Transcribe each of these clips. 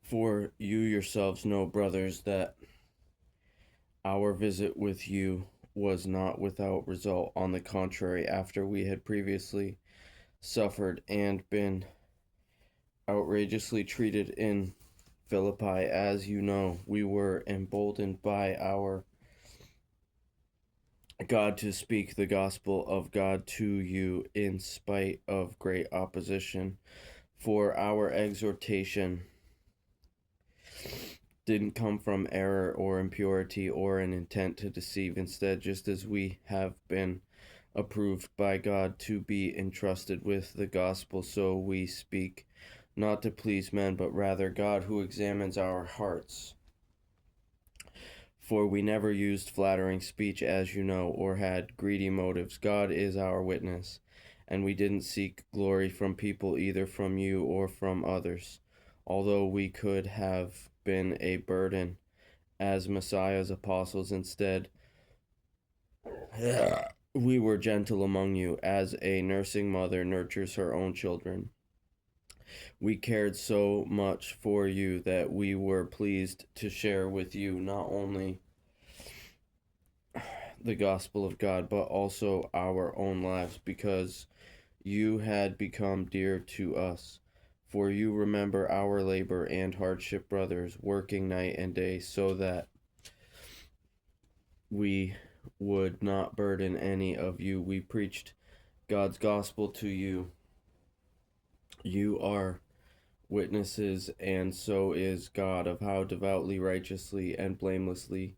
For you yourselves know, brothers, that our visit with you was not without result. On the contrary, after we had previously suffered and been outrageously treated in Philippi, as you know, we were emboldened by our God to speak the gospel of God to you in spite of great opposition. For our exhortation didn't come from error or impurity or an intent to deceive. Instead, just as we have been approved by God to be entrusted with the gospel, so we speak, not to please men, but rather God who examines our hearts. For we never used flattering speech, as you know, or had greedy motives. God is our witness. And we didn't seek glory from people, either from you or from others, although we could have been a burden as Messiah's apostles. Instead, we were gentle among you, as a nursing mother nurtures her own children. We cared so much for you that we were pleased to share with you not only the gospel of God, but also our own lives, because you had become dear to us. For you remember our labor and hardship, brothers, working night and day, so that we would not burden any of you. We preached God's gospel to you. You are witnesses, and so is God, of how devoutly, righteously, and blamelessly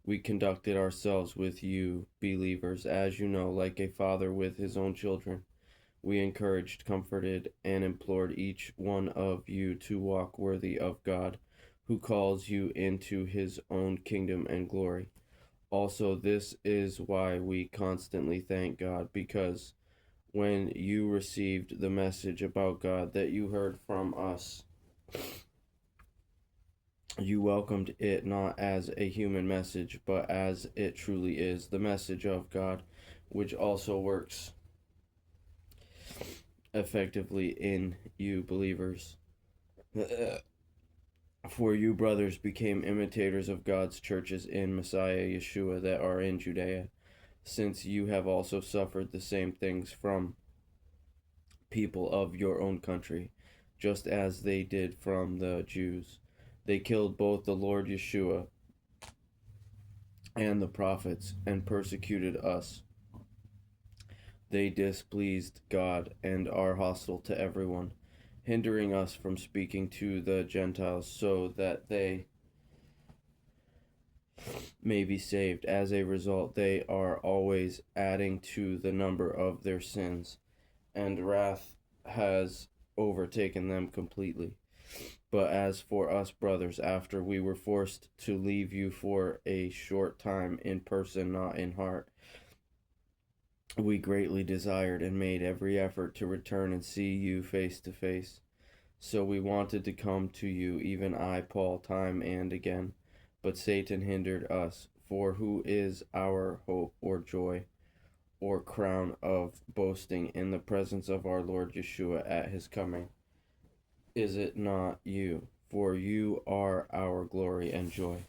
we conducted ourselves with you, believers, as you know, like a father with his own children. We encouraged, comforted, and implored each one of you to walk worthy of God, who calls you into his own kingdom and glory. Also, this is why we constantly thank God, because when you received the message about God that you heard from us, you welcomed it not as a human message, but as it truly is, the message of God, which also works effectively in you believers. For you, brothers, became imitators of God's churches in Messiah Yeshua that are in Judea, since you have also suffered the same things from people of your own country, just as they did from the Jews. They killed both the Lord Yeshua and the prophets, and persecuted us. They displeased God and are hostile to everyone, hindering us from speaking to the Gentiles so that they may be saved. As a result, they are always adding to the number of their sins, and wrath has overtaken them completely. But as for us, brothers, after we were forced to leave you for a short time in person, not in heart, we greatly desired and made every effort to return and see you face to face. So we wanted to come to you, even I, Paul, time and again. But Satan hindered us. For who is our hope or joy or crown of boasting in the presence of our Lord Yeshua at his coming? Is it not you? For you are our glory and joy.